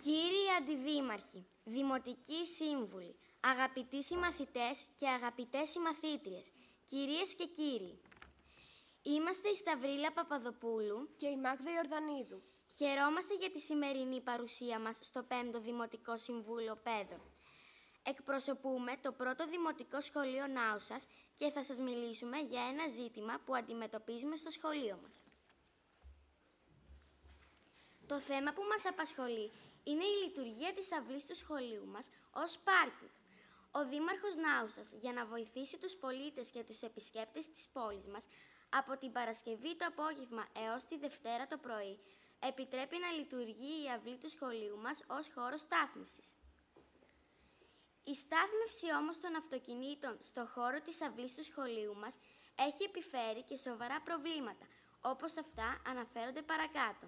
Κύριοι Αντιδήμαρχοι, Δημοτικοί Σύμβουλοι, αγαπητοί συμμαθητές και αγαπητές συμμαθήτριες, κυρίες και κύριοι. Είμαστε η Σταυρίλα Παπαδοπούλου και η Μάγδα Ιορδανίδου. Χαιρόμαστε για τη σημερινή παρουσία μας στο 5ο Δημοτικό Συμβούλιο Πέδων. Εκπροσωπούμε το πρώτο Δημοτικό Σχολείο Νάουσας και θα σας μιλήσουμε για ένα ζήτημα που αντιμετωπίζουμε στο σχολείο μας. Το θέμα που μας απασχολεί είναι η λειτουργία της αυλής του σχολείου μας ως πάρκινγκ. Ο Δήμαρχος Νάουσας, για να βοηθήσει τους πολίτες και τους επισκέπτες της πόλης μας, από την Παρασκευή το απόγευμα έως τη Δευτέρα το πρωί, επιτρέπει να λειτουργεί η αυλή του σχολείου μας ως χώρος στάθμευσης. Η στάθμευση όμως των αυτοκινήτων στο χώρο της αυλής του σχολείου μας έχει επιφέρει και σοβαρά προβλήματα, όπως αυτά αναφέρονται παρακάτω.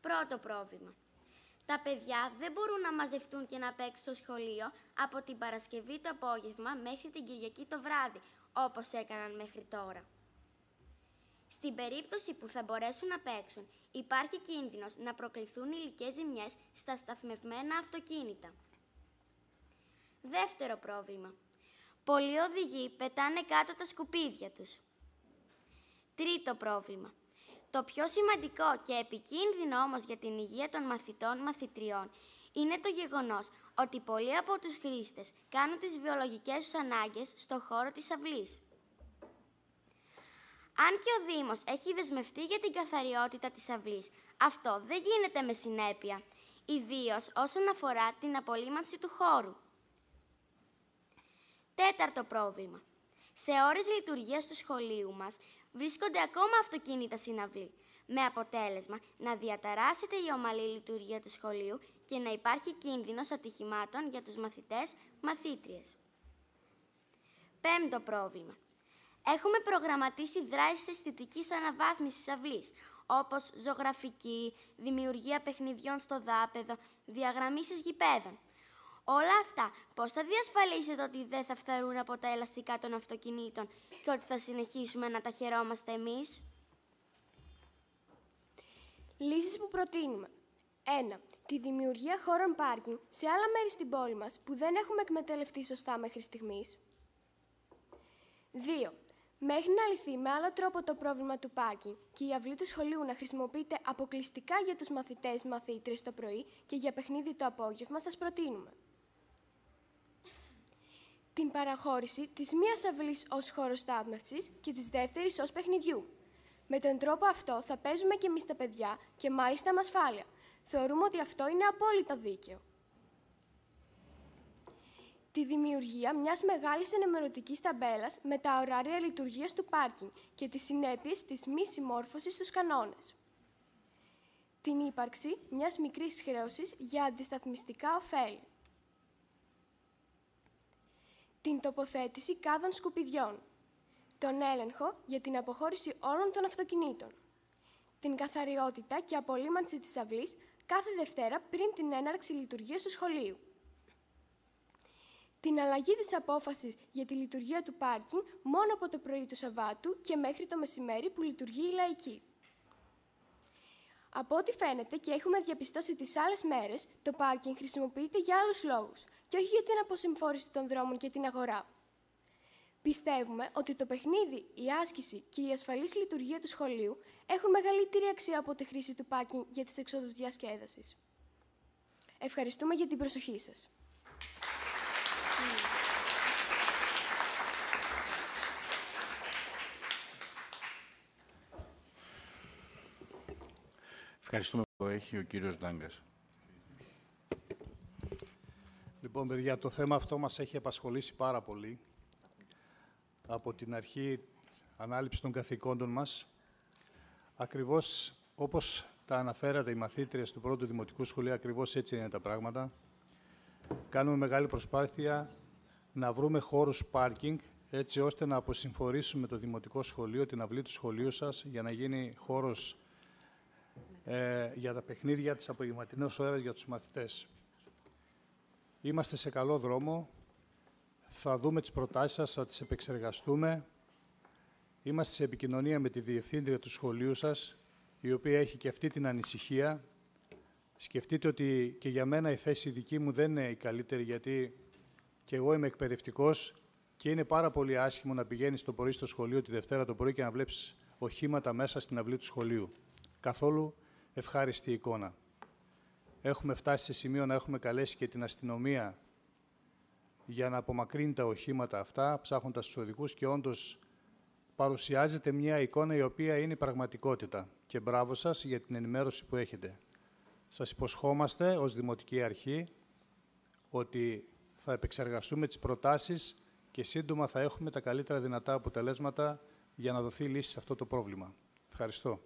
Πρώτο πρόβλημα. Τα παιδιά δεν μπορούν να μαζευτούν και να παίξουν στο σχολείο από την Παρασκευή το απόγευμα μέχρι την Κυριακή το βράδυ, όπως έκαναν μέχρι τώρα. Στην περίπτωση που θα μπορέσουν να παίξουν, υπάρχει κίνδυνος να προκληθούν υλικές ζημιές στα σταθμευμένα αυτοκίνητα. Δεύτερο πρόβλημα. Πολλοί οδηγοί πετάνε κάτω τα σκουπίδια τους. Τρίτο πρόβλημα. Το πιο σημαντικό και επικίνδυνο όμως για την υγεία των μαθητών-μαθητριών είναι το γεγονός ότι πολλοί από τους χρήστες κάνουν τις βιολογικές τους ανάγκες στο χώρο της αυλής. Αν και ο Δήμος έχει δεσμευτεί για την καθαριότητα της αυλής, αυτό δεν γίνεται με συνέπεια, ιδίως όσον αφορά την απολύμανση του χώρου. Τέταρτο πρόβλημα. Σε ώρες λειτουργίας του σχολείου μας βρίσκονται ακόμα αυτοκίνητα στην αυλή, με αποτέλεσμα να διαταράσσεται η ομαλή λειτουργία του σχολείου και να υπάρχει κίνδυνος ατυχημάτων για τους μαθητές-μαθήτριες. Πέμπτο πρόβλημα. Έχουμε προγραμματίσει δράσεις αισθητικής αναβάθμισης αυλής, όπως ζωγραφική, δημιουργία παιχνιδιών στο δάπεδο, διαγραμμίσεις γηπέδων. Όλα αυτά, πώς θα διασφαλίσετε ότι δεν θα φθαρούν από τα ελαστικά των αυτοκινήτων και ότι θα συνεχίσουμε να τα χαιρόμαστε εμείς? Λύσεις που προτείνουμε. 1. Τη δημιουργία χώρων πάρκινγκ σε άλλα μέρη στην πόλη μας που δεν έχουμε εκμεταλλευτεί σωστά μέχρι στιγμής. 2. Μέχρι να λυθεί με άλλο τρόπο το πρόβλημα του πάρκινγκ και η αυλή του σχολείου να χρησιμοποιείται αποκλειστικά για τους μαθητές-μαθήτριες το πρωί και για παιχνίδι το απόγευμα, σας προτείνουμε την παραχώρηση της μίας αυλής ως χώρο στάθμευσης και της δεύτερης ως παιχνιδιού. Με τον τρόπο αυτό θα παίζουμε και εμείς τα παιδιά και μάλιστα με ασφάλεια. Θεωρούμε ότι αυτό είναι απόλυτα δίκαιο. Τη δημιουργία μιας μεγάλης ενημερωτικής ταμπέλας με τα ωράρια λειτουργίας του πάρκινγκ και τις συνέπειες της μη συμμόρφωσης στους κανόνες. Την ύπαρξη μιας μικρής χρέωσης για αντισταθμιστικά ωφέλη. Την τοποθέτηση κάδων σκουπιδιών. Τον έλεγχο για την αποχώρηση όλων των αυτοκινήτων. Την καθαριότητα και απολύμανση της αυλής κάθε Δευτέρα πριν την έναρξη λειτουργίας του σχολείου. Την αλλαγή της απόφασης για τη λειτουργία του πάρκινγκ μόνο από το πρωί του Σαββάτου και μέχρι το μεσημέρι που λειτουργεί η λαϊκή. Από ό,τι φαίνεται και έχουμε διαπιστώσει τις άλλες μέρες, το πάρκινγκ χρησιμοποιείται για άλλους λόγους και όχι για την αποσυμφόρηση των δρόμων και την αγορά. Πιστεύουμε ότι το παιχνίδι, η άσκηση και η ασφαλής λειτουργία του σχολείου έχουν μεγαλύτερη αξία από τη χρήση του πάρκινγκ για τις εξόδους διασκέδασης. Ευχαριστούμε για την προσοχή σας. Ευχαριστούμε που έχει ο κύριος Ντάγκας. Λοιπόν, παιδιά, το θέμα αυτό μας έχει απασχολήσει πάρα πολύ. Από την αρχή ανάληψη των καθηκόντων μας, ακριβώς όπως τα αναφέρατε οι μαθήτριες του πρώτου Δημοτικού Σχολείου, ακριβώς έτσι είναι τα πράγματα. Κάνουμε μεγάλη προσπάθεια να βρούμε χώρους πάρκινγκ, έτσι ώστε να αποσυμφορήσουμε το Δημοτικό Σχολείο, την αυλή του σχολείου σας, για να γίνει χώρος για τα παιχνίδια της απογευματινής ώρας για τους μαθητές. Είμαστε σε καλό δρόμο. Θα δούμε τις προτάσεις σας, θα τις επεξεργαστούμε. Είμαστε σε επικοινωνία με τη διευθύντρια του σχολείου σας, η οποία έχει και αυτή την ανησυχία Σκεφτείτε ότι και για μένα η θέση δική μου δεν είναι η καλύτερη, γιατί και εγώ είμαι εκπαιδευτικός και είναι πάρα πολύ άσχημο να πηγαίνεις το πρωί στο σχολείο τη Δευτέρα το πρωί και να βλέπεις οχήματα μέσα στην αυλή του σχολείου. Καθόλου ευχάριστη εικόνα. Έχουμε φτάσει σε σημείο να έχουμε καλέσει και την αστυνομία για να απομακρύνει τα οχήματα αυτά, ψάχνοντας τους οδηγούς, και όντως παρουσιάζεται μια εικόνα η οποία είναι η πραγματικότητα. Και μπράβο σας για την ενημέρωση που έχετε. Σας υποσχόμαστε ως Δημοτική Αρχή ότι θα επεξεργαστούμε τις προτάσεις και σύντομα θα έχουμε τα καλύτερα δυνατά αποτελέσματα για να δοθεί λύση σε αυτό το πρόβλημα. Ευχαριστώ.